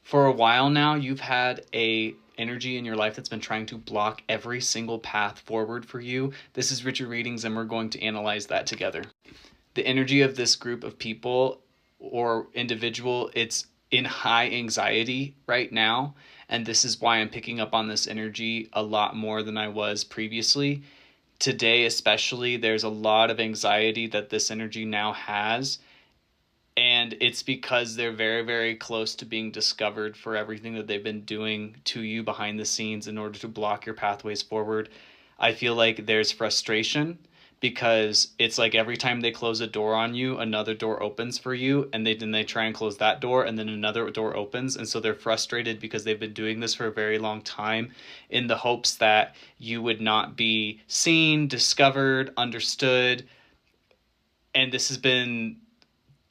For a while now, you've had a energy in your life that's been trying to block every single path forward for you. This is Richard Readings, and we're going to analyze that together. The energy of this group of people or individual, it's in high anxiety right now. And this is why I'm picking up on this energy a lot more than I was previously. Today, especially, there's a lot of anxiety that this energy now has. And it's because they're very, very close to being discovered for everything that they've been doing to you behind the scenes in order to block your pathways forward. I feel like there's frustration because it's like every time they close a door on you, another door opens for you, and then they try and close that door, and then another door opens. And so they're frustrated because they've been doing this for a very long time in the hopes that you would not be seen, discovered, understood. And this has been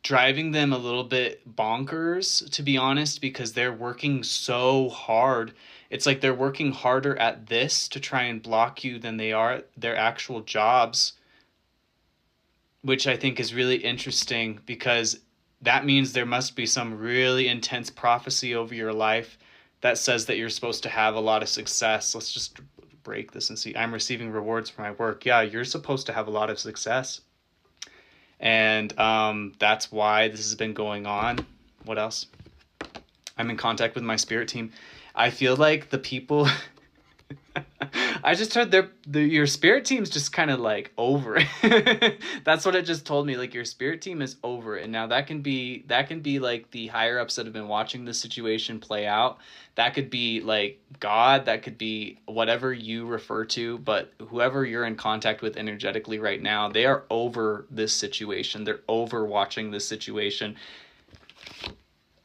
driving them a little bit bonkers, to be honest, because they're working so hard. It's like they're working harder at this to try and block you than they are at their actual jobs, which I think is really interesting because that means there must be some really intense prophecy over your life that says that you're supposed to have a lot of success. Let's just break this and see. I'm receiving rewards for my work. Yeah, you're supposed to have a lot of success. And that's why this has been going on. What else? I'm in contact with my spirit team. I feel like the people I just heard your spirit team's just kind of like over it. That's what it just told me. Like your spirit team is over it. And now that can be like the higher ups that have been watching this situation play out. That could be like God, that could be whatever you refer to, but whoever you're in contact with energetically right now, they are over this situation. They're over watching this situation.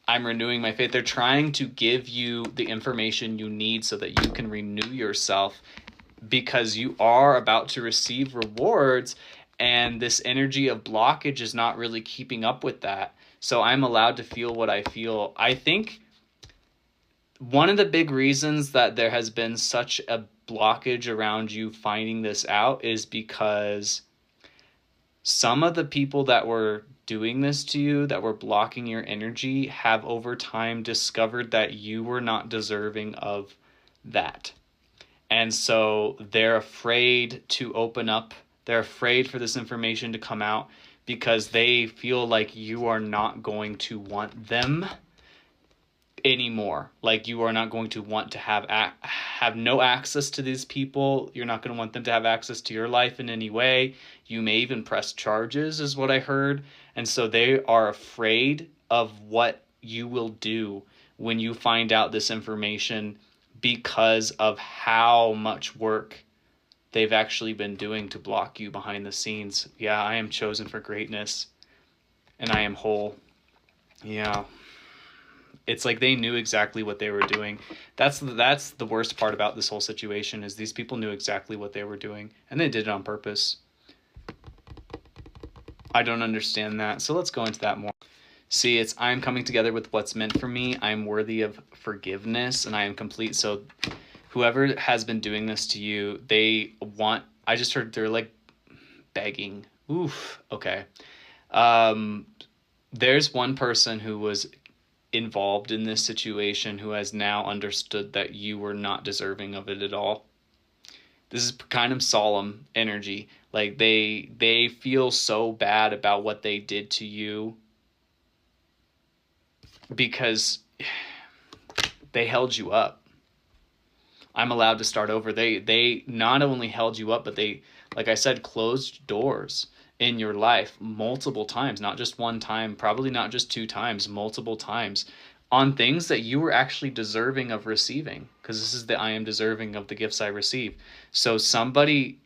I'm renewing my faith. They're trying to give you the information you need so that you can renew yourself, because you are about to receive rewards, and this energy of blockage is not really keeping up with that. So I'm allowed to feel what I feel. I think one of the big reasons that there has been such a blockage around you finding this out is because some of the people that were doing this to you, that were blocking your energy, have over time discovered that you were not deserving of that. And so they're afraid to open up. They're afraid for this information to come out because they feel like you are not going to want them anymore. Like you are not going to want to have no access to these people. You're not going to want them to have access to your life in any way. You may even press charges, is what I heard. And so they are afraid of what you will do when you find out this information, because of how much work they've actually been doing to block you behind the scenes. Yeah, I am chosen for greatness and I am whole. Yeah. It's like they knew exactly what they were doing. That's the worst part about this whole situation, is these people knew exactly what they were doing, and they did it on purpose. I don't understand that. So let's go into that more. See, it's I'm coming together with what's meant for me. I'm worthy of forgiveness, and I am complete. So whoever has been doing this to you, I just heard they're like begging. Oof. Okay. There's one person who was involved in this situation who has now understood that you were not deserving of it at all. This is kind of solemn energy. Like they feel so bad about what they did to you because they held you up. I'm allowed to start over. They not only held you up, but they, like I said, closed doors in your life multiple times, not just one time, probably not just two times, multiple times, on things that you were actually deserving of receiving, because this is the I am deserving of the gifts I receive. So somebody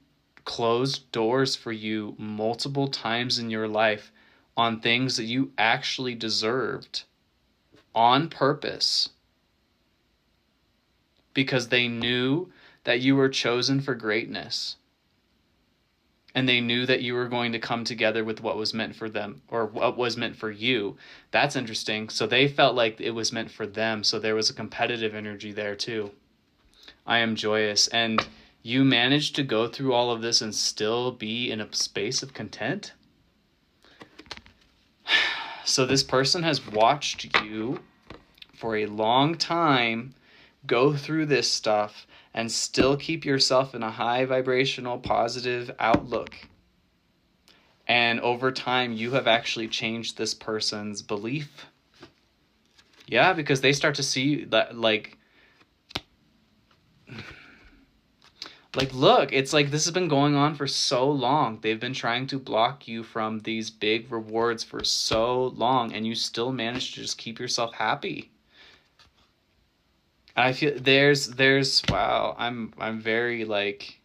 closed doors for you multiple times in your life on things that you actually deserved on purpose, because they knew that you were chosen for greatness. And they knew that you were going to come together with what was meant for them, or what was meant for you. That's interesting. So they felt like it was meant for them. So there was a competitive energy there too. I am joyous. And you managed to go through all of this and still be in a space of content. So this person has watched you for a long time, go through this stuff, and still keep yourself in a high vibrational positive outlook. And over time, you have actually changed this person's belief. Yeah, because they start to see that, like, look, it's like this has been going on for so long. They've been trying to block you from these big rewards for so long, and you still manage to just keep yourself happy. And I feel there's wow, I'm very, like,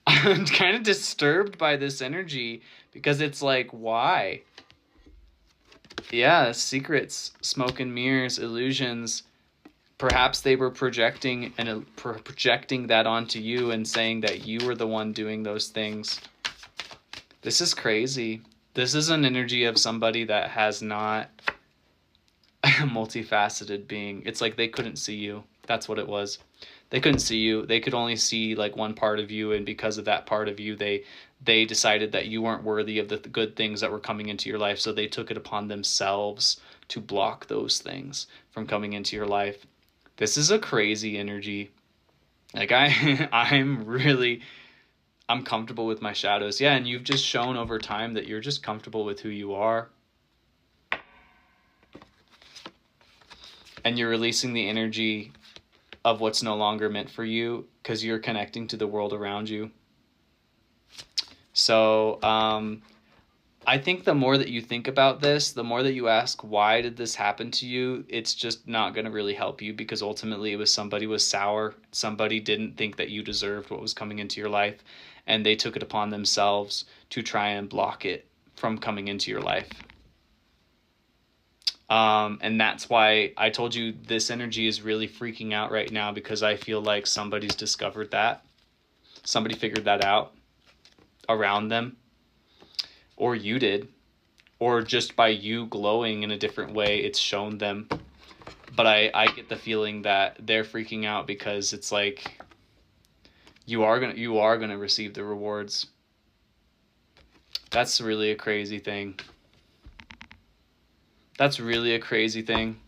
I'm kind of disturbed by this energy, because it's like, why? Yeah, secrets, smoke and mirrors, illusions. Perhaps they were projecting that onto you and saying that you were the one doing those things. This is crazy. This is an energy of somebody that has not a multifaceted being. It's like they couldn't see you. That's what it was. They couldn't see you. They could only see, like, one part of you, and because of that part of you, they decided that you weren't worthy of the good things that were coming into your life, so they took it upon themselves to block those things from coming into your life. This is a crazy energy. Like, I'm comfortable with my shadows. Yeah, and you've just shown over time that you're just comfortable with who you are. And you're releasing the energy of what's no longer meant for you, because you're connecting to the world around you. So I think the more that you think about this, the more that you ask, why did this happen to you? It's just not going to really help you, because ultimately it was somebody was sour. Somebody didn't think that you deserved what was coming into your life, and they took it upon themselves to try and block it from coming into your life. And that's why I told you this energy is really freaking out right now, because I feel like somebody's discovered that. Somebody figured that out around them. Or you did. Or just by you glowing in a different way, it's shown them. But I get the feeling that they're freaking out, because it's like you are gonna receive the rewards. That's really a crazy thing. That's really a crazy thing.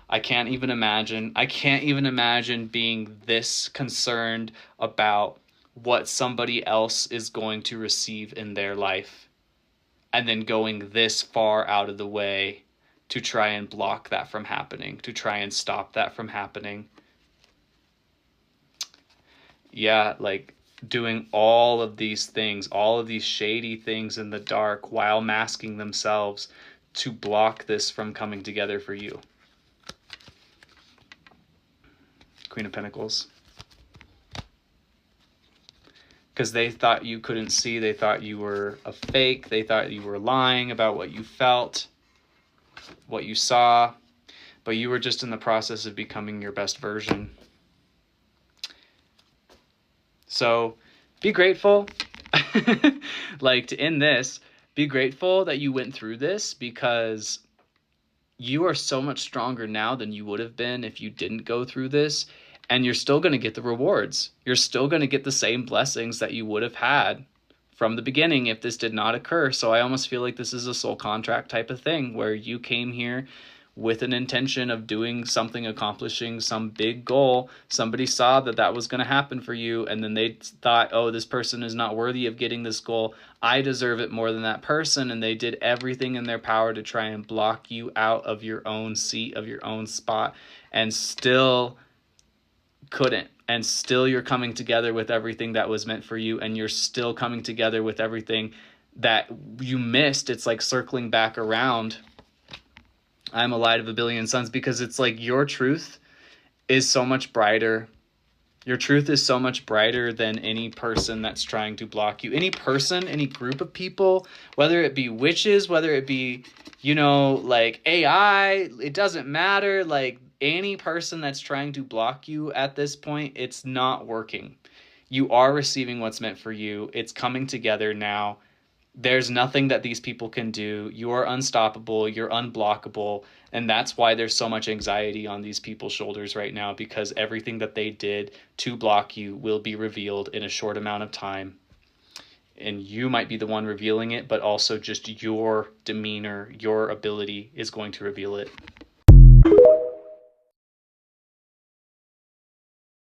I can't even imagine being this concerned about what somebody else is going to receive in their life, and then going this far out of the way to try and block that from happening, to try and stop that from happening. Yeah, like doing all of these things, all of these shady things in the dark, while masking themselves to block this from coming together for you. Queen of Pentacles. Because they thought you couldn't see. They thought you were a fake. They thought you were lying about what you felt, what you saw. But you were just in the process of becoming your best version. So be grateful. Like, to end this, be grateful that you went through this, because you are so much stronger now than you would have been if you didn't go through this. And you're still going to get the rewards. You're still going to get the same blessings that you would have had from the beginning if this did not occur. So I almost feel like this is a soul contract type of thing, where you came here with an intention of doing something, accomplishing some big goal. Somebody saw that that was going to happen for you, and then they thought, oh, this person is not worthy of getting this goal. I deserve it more than that person. And they did everything in their power to try and block you out of your own seat, of your own spot, and still couldn't. And still you're coming together with everything that was meant for you, and you're still coming together with everything that you missed. It's like circling back around. I'm a light of a billion suns, because it's like your truth is so much brighter. Your truth is so much brighter than any person that's trying to block you. Any person, any group of people, whether it be witches, whether it be, like AI, it doesn't matter. Like, any person that's trying to block you at this point, it's not working. You are receiving what's meant for you. It's coming together now. There's nothing that these people can do. You are unstoppable. You're unblockable. And that's why there's so much anxiety on these people's shoulders right now, because everything that they did to block you will be revealed in a short amount of time. And you might be the one revealing it, but also just your demeanor, your ability is going to reveal it.